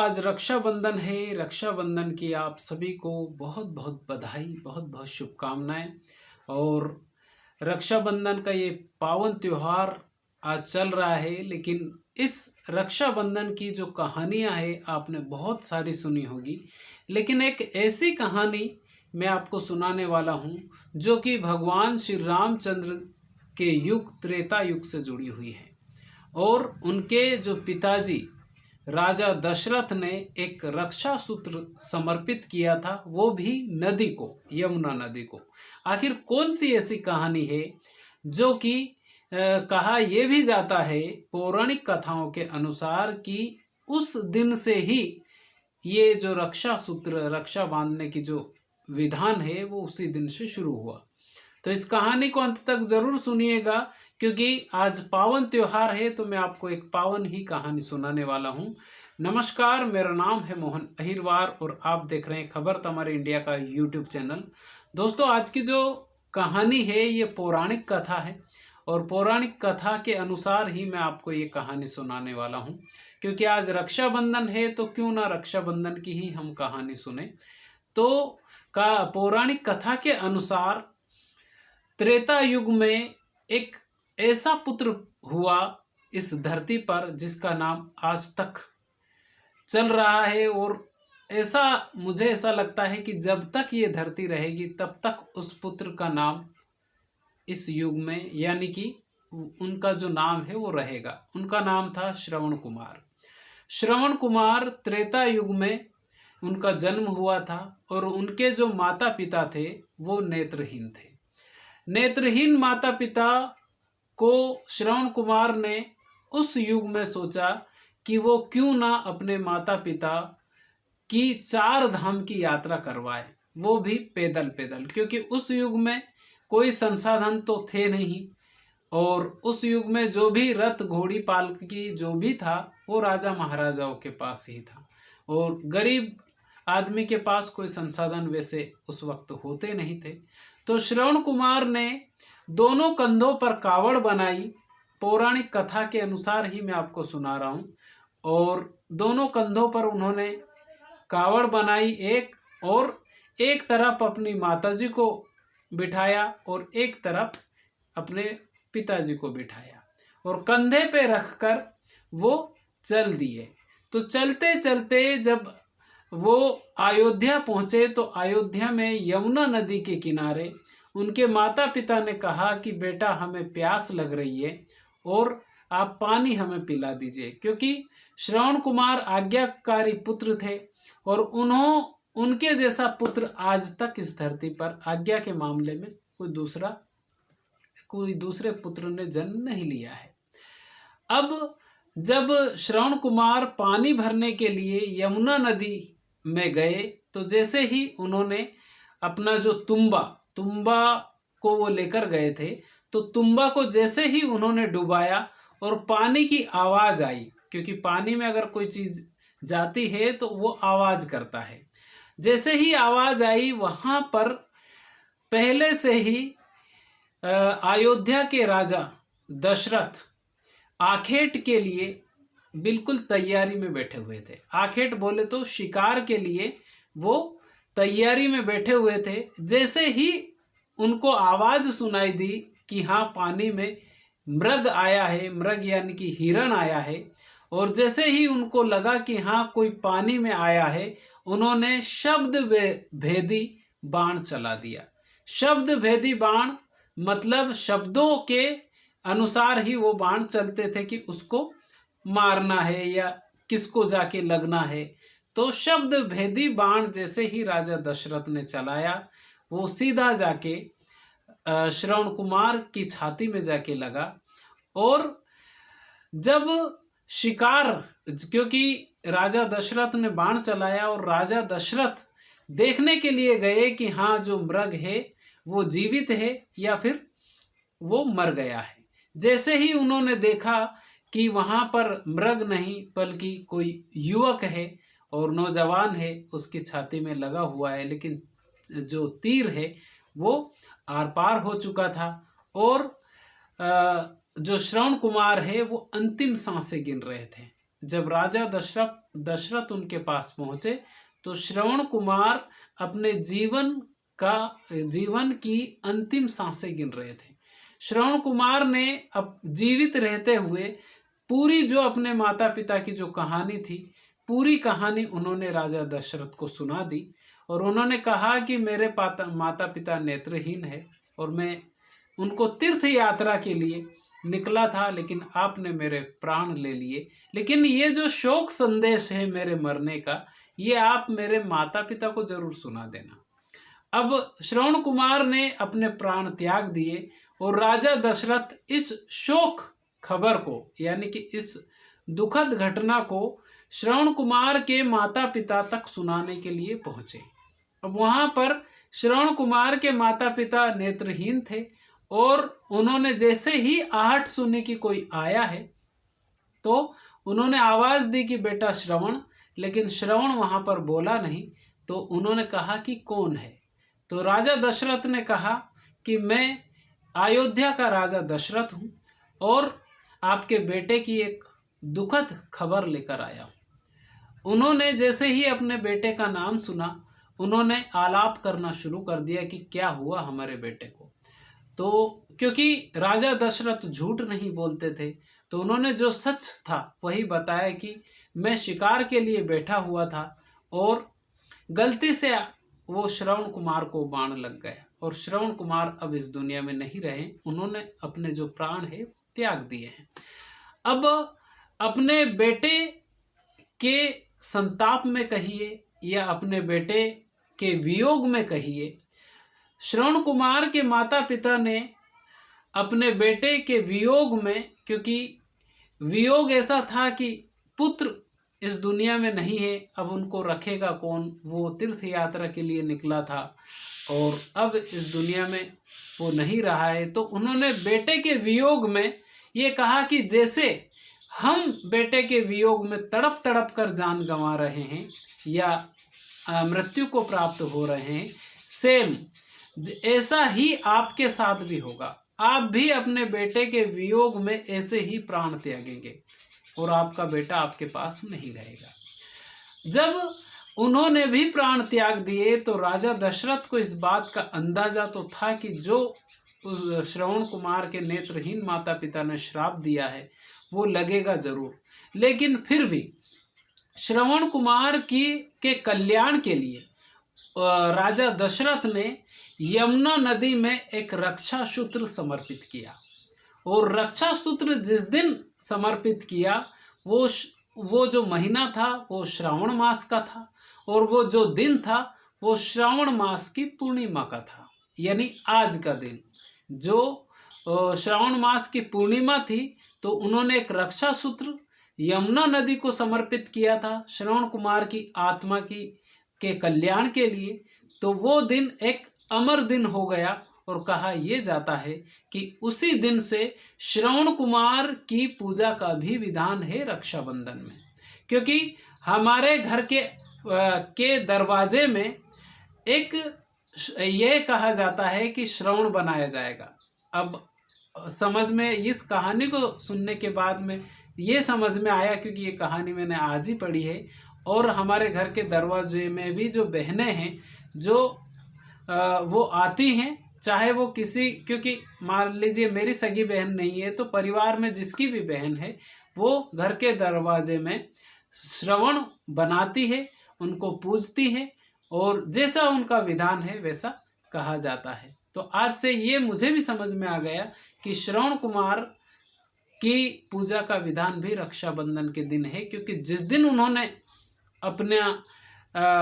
आज रक्षाबंधन है। रक्षाबंधन की आप सभी को बहुत बहुत बधाई, बहुत बहुत शुभकामनाएं। और रक्षाबंधन का ये पावन त्योहार आज चल रहा है, लेकिन इस रक्षाबंधन की जो कहानियां हैं आपने बहुत सारी सुनी होगी, लेकिन एक ऐसी कहानी मैं आपको सुनाने वाला हूं जो कि भगवान श्री रामचंद्र के युग त्रेता युग से जुड़ी हुई है। और उनके जो पिताजी राजा दशरथ ने एक रक्षा सूत्र समर्पित किया था, वो भी नदी को, यमुना नदी को। आखिर कौन सी ऐसी कहानी है जो कि कहा यह भी जाता है पौराणिक कथाओं के अनुसार कि उस दिन से ही ये जो रक्षा सूत्र, रक्षा बांधने की जो विधान है वो उसी दिन से शुरू हुआ। तो इस कहानी को अंत तक जरूर सुनिएगा, क्योंकि आज पावन त्योहार है तो मैं आपको एक पावन ही कहानी सुनाने वाला हूं। नमस्कार, मेरा नाम है मोहन अहिरवार और आप देख रहे हैं खबर तमारे इंडिया का यूट्यूब चैनल। दोस्तों, आज की जो कहानी है ये पौराणिक कथा है और पौराणिक कथा के अनुसार ही मैं आपको ये कहानी सुनाने वाला हूं, क्योंकि आज रक्षाबंधन है तो क्यों ना रक्षाबंधन की ही हम कहानी सुने। तो पौराणिक कथा के अनुसार त्रेता युग में एक ऐसा पुत्र हुआ इस धरती पर जिसका नाम आज तक चल रहा है। और मुझे ऐसा लगता है कि जब तक ये धरती रहेगी तब तक उस पुत्र का नाम इस युग में, यानी कि उनका जो नाम है वो रहेगा। उनका नाम था श्रवण कुमार। श्रवण कुमार त्रेता युग में उनका जन्म हुआ था और उनके जो माता पिता थे वो नेत्रहीन थे। नेत्रहीन माता पिता को श्रवण कुमार ने उस युग में सोचा कि वो क्यों ना अपने माता पिता की 4 धाम की यात्रा करवाए, वो भी पैदल पैदल, क्योंकि उस युग में कोई संसाधन तो थे नहीं। और उस युग में जो भी रथ घोड़ी पालकी जो भी था वो राजा महाराजाओं के पास ही था, और गरीब आदमी के पास कोई संसाधन वैसे उस वक्त होते नहीं थे। तो श्रवण कुमार ने दोनों कंधों पर कावड़ बनाई। पौराणिक कथा के अनुसार ही मैं आपको सुना रहा हूँ। और दोनों कंधों पर उन्होंने कावड़ बनाई एक, और एक तरफ अपनी माताजी को बिठाया और एक तरफ अपने पिताजी को बिठाया और कंधे पे रखकर वो चल दिए। तो चलते चलते जब वो अयोध्या पहुंचे तो अयोध्या में यमुना नदी के किनारे उनके माता पिता ने कहा कि बेटा, हमें प्यास लग रही है और आप पानी हमें पिला दीजिए, क्योंकि श्रवण कुमार आज्ञाकारी पुत्र थे और उनके जैसा पुत्र आज तक इस धरती पर आज्ञा के मामले में कोई दूसरे पुत्र ने जन्म नहीं लिया है। अब जब श्रवण कुमार पानी भरने के लिए यमुना नदी में गए तो जैसे ही उन्होंने अपना जो तुम्बा को वो लेकर गए थे, तो तुम्बा को जैसे ही उन्होंने डुबाया और पानी की आवाज आई, क्योंकि पानी में अगर कोई चीज जाती है तो वो आवाज करता है। जैसे ही आवाज आई वहां पर पहले से ही अयोध्या के राजा दशरथ आखेट के लिए बिल्कुल तैयारी में बैठे हुए थे। आखेट बोले तो शिकार के लिए वो तैयारी में बैठे हुए थे। जैसे ही उनको आवाज सुनाई दी कि हाँ, पानी में मृग आया है, मृग यानी कि हिरण आया है, और जैसे ही उनको लगा कि हाँ कोई पानी में आया है, उन्होंने शब्द भेदी बाण चला दिया। शब्द भेदी बाण मतलब शब्दों के अनुसार ही वो बाण चलते थे कि उसको मारना है या किसको जाके लगना है। तो शब्द भेदी बाण जैसे ही राजा दशरथ ने चलाया, वो सीधा जाके श्रवण कुमार की छाती में जाके लगा। और जब शिकार, क्योंकि राजा दशरथ ने बाण चलाया और राजा दशरथ देखने के लिए गए कि हाँ जो मृग है वो जीवित है या फिर वो मर गया है। जैसे ही उन्होंने देखा कि वहां पर मृग नहीं बल्कि कोई युवक है और नौजवान है, उसकी छाती में लगा हुआ है, लेकिन जो तीर है वो आर पार हो चुका था और जो श्रवण कुमार है वो अंतिम सांसें गिन रहे थे। जब राजा दशरथ उनके पास पहुंचे तो श्रवण कुमार अपने जीवन की अंतिम सांसें गिन रहे थे। श्रवण कुमार ने अब जीवित रहते हुए पूरी जो अपने माता पिता की जो कहानी थी, पूरी कहानी उन्होंने राजा दशरथ को सुना दी और उन्होंने कहा कि मेरे माता पिता नेत्रहीन है और मैं उनको तीर्थ यात्रा के लिए निकला था, लेकिन आपने मेरे प्राण ले लिए। लेकिन ये जो शोक संदेश है मेरे मरने का, ये आप मेरे माता पिता को जरूर सुना देना। अब श्रवण कुमार ने अपने प्राण त्याग दिए और राजा दशरथ इस शोक खबर को, यानी कि इस दुखद घटना को श्रवण कुमार के माता पिता तक सुनाने के लिए पहुंचे। अब वहां पर श्रवण कुमार के माता पिता नेत्रहीन थे और उन्होंने जैसे ही आहट सुनी कि कोई आया है तो उन्होंने आवाज दी कि बेटा श्रवण, लेकिन श्रवण वहां पर बोला नहीं। तो उन्होंने कहा कि कौन है? तो राजा दशरथ ने कहा कि मैं अयोध्या का राजा दशरथ हूं और आपके बेटे की एक दुखद खबर लेकर आया हूं। उन्होंने जैसे ही अपने बेटे का नाम सुना, उन्होंने आलाप करना शुरू कर दिया कि क्या हुआ हमारे बेटे को। तो क्योंकि राजा दशरथ झूठ नहीं बोलते थे, तो उन्होंने जो सच था वही बताया कि मैं शिकार के लिए बैठा हुआ था और गलती से वो श्रवण कुमार को बाण लग गया और श्रवण कुमार अब इस दुनिया में नहीं रहे, उन्होंने अपने जो प्राण है त्याग दिए हैं। अब अपने बेटे के संताप में कहिए या अपने बेटे के वियोग में कहिए, श्रवण कुमार के माता पिता ने अपने बेटे के वियोग में, क्योंकि वियोग ऐसा था कि पुत्र इस दुनिया में नहीं है, अब उनको रखेगा कौन? वो तीर्थ यात्रा के लिए निकला था और अब इस दुनिया में वो नहीं रहा है। तो उन्होंने बेटे के वियोग में ये कहा कि जैसे हम बेटे के वियोग में तड़प तड़प कर जान गंवा रहे हैं या मृत्यु को प्राप्त हो रहे हैं, सेम ऐसा ही आपके साथ भी होगा। आप भी अपने बेटे के वियोग में ऐसे ही प्राण त्यागेंगे और आपका बेटा आपके पास नहीं रहेगा। जब उन्होंने भी प्राण त्याग दिए तो राजा दशरथ को इस बात का अंदाजा तो था कि जो उस श्रवण कुमार के नेत्रहीन माता पिता ने श्राप दिया है वो लगेगा जरूर, लेकिन फिर भी श्रवण कुमार के कल्याण के लिए राजा दशरथ ने यमुना नदी में एक रक्षा सूत्र समर्पित किया और रक्षा सूत्र जिस दिन समर्पित किया वो जो महीना था वो श्रावण मास का था और वो जो दिन था वो श्रावण मास की पूर्णिमा का था, यानी आज का दिन जो श्रावण मास की पूर्णिमा थी। तो उन्होंने एक रक्षा सूत्र यमुना नदी को समर्पित किया था श्रवण कुमार की आत्मा के कल्याण के लिए। तो वो दिन एक अमर दिन हो गया और कहा यह जाता है कि उसी दिन से श्रवण कुमार की पूजा का भी विधान है रक्षाबंधन में, क्योंकि हमारे घर के दरवाजे में एक ये कहा जाता है कि श्रवण बनाया जाएगा। अब समझ में इस कहानी को सुनने के बाद में ये समझ में आया, क्योंकि ये कहानी मैंने आज ही पढ़ी है और हमारे घर के दरवाजे में भी जो बहनें हैं जो वो आती हैं, चाहे वो किसी, क्योंकि मान लीजिए मेरी सगी बहन नहीं है तो परिवार में जिसकी भी बहन है वो घर के दरवाजे में श्रवण बनाती है, उनको पूजती है और जैसा उनका विधान है वैसा कहा जाता है। तो आज से ये मुझे भी समझ में आ गया कि श्रवण कुमार की पूजा का विधान भी रक्षाबंधन के दिन है, क्योंकि जिस दिन उन्होंने अपना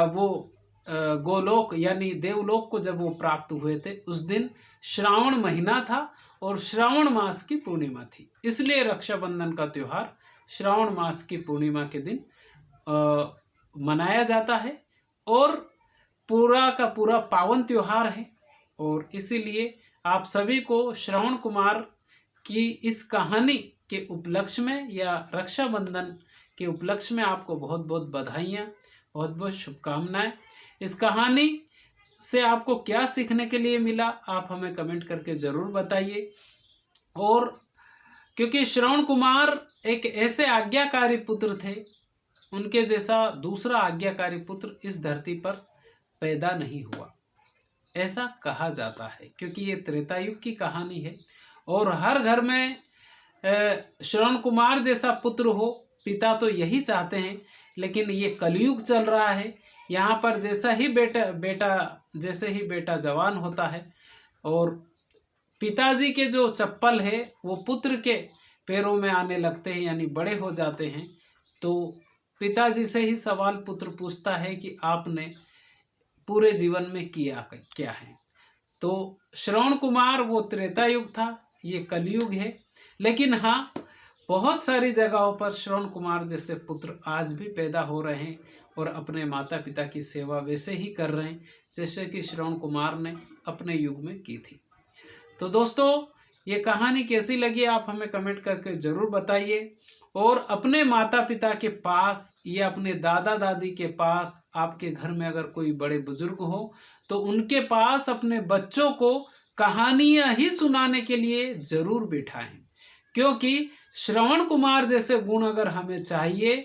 वो गोलोक यानी देवलोक को जब वो प्राप्त हुए थे उस दिन श्रावण महीना था और श्रावण मास की पूर्णिमा थी, इसलिए रक्षाबंधन का त्यौहार श्रावण मास की पूर्णिमा के दिन मनाया जाता है और पूरा का पूरा पावन त्यौहार है। और इसीलिए आप सभी को श्रवण कुमार की इस कहानी के उपलक्ष्य में या रक्षाबंधन के उपलक्ष्य में आपको बहुत बहुत बधाइयाँ, बहुत बहुत शुभकामनाएं। इस कहानी से आपको क्या सीखने के लिए मिला आप हमें कमेंट करके ज़रूर बताइए। और क्योंकि श्रवण कुमार एक ऐसे आज्ञाकारी पुत्र थे, उनके जैसा दूसरा आज्ञाकारी पुत्र इस धरती पर पैदा नहीं हुआ, ऐसा कहा जाता है। क्योंकि ये त्रेता युग की कहानी है और हर घर में श्रवण कुमार जैसा पुत्र हो, पिता तो यही चाहते हैं। लेकिन ये कलयुग चल रहा है, यहाँ पर जैसे ही बेटा जवान होता है और पिताजी के जो चप्पल है वो पुत्र के पैरों में आने लगते हैं, यानी बड़े हो जाते हैं, तो पिताजी से ही सवाल पुत्र पूछता है कि आपने पूरे जीवन में किया क्या है। तो श्रवण कुमार वो त्रेता युग था, ये कलयुग है। लेकिन हाँ, बहुत सारी जगहों पर श्रवण कुमार जैसे पुत्र आज भी पैदा हो रहे हैं और अपने माता पिता की सेवा वैसे ही कर रहे हैं जैसे कि श्रवण कुमार ने अपने युग में की थी। तो दोस्तों, ये कहानी कैसी लगी आप हमें कमेंट करके ज़रूर बताइए। और अपने माता पिता के पास या अपने दादा दादी के पास, आपके घर में अगर कोई बड़े बुजुर्ग हो तो उनके पास अपने बच्चों को कहानियाँ ही सुनाने के लिए ज़रूर बिठाएं। क्योंकि श्रवण कुमार जैसे गुण अगर हमें चाहिए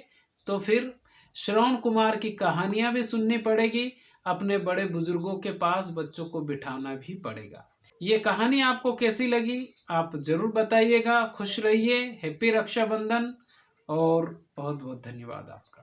तो फिर श्रवण कुमार की कहानियाँ भी सुननी पड़ेगी, अपने बड़े बुजुर्गों के पास बच्चों को बिठाना भी पड़ेगा। ये कहानी आपको कैसी लगी आप ज़रूर बताइएगा। खुश रहिए, हैप्पी रक्षाबंधन और बहुत बहुत धन्यवाद आपका।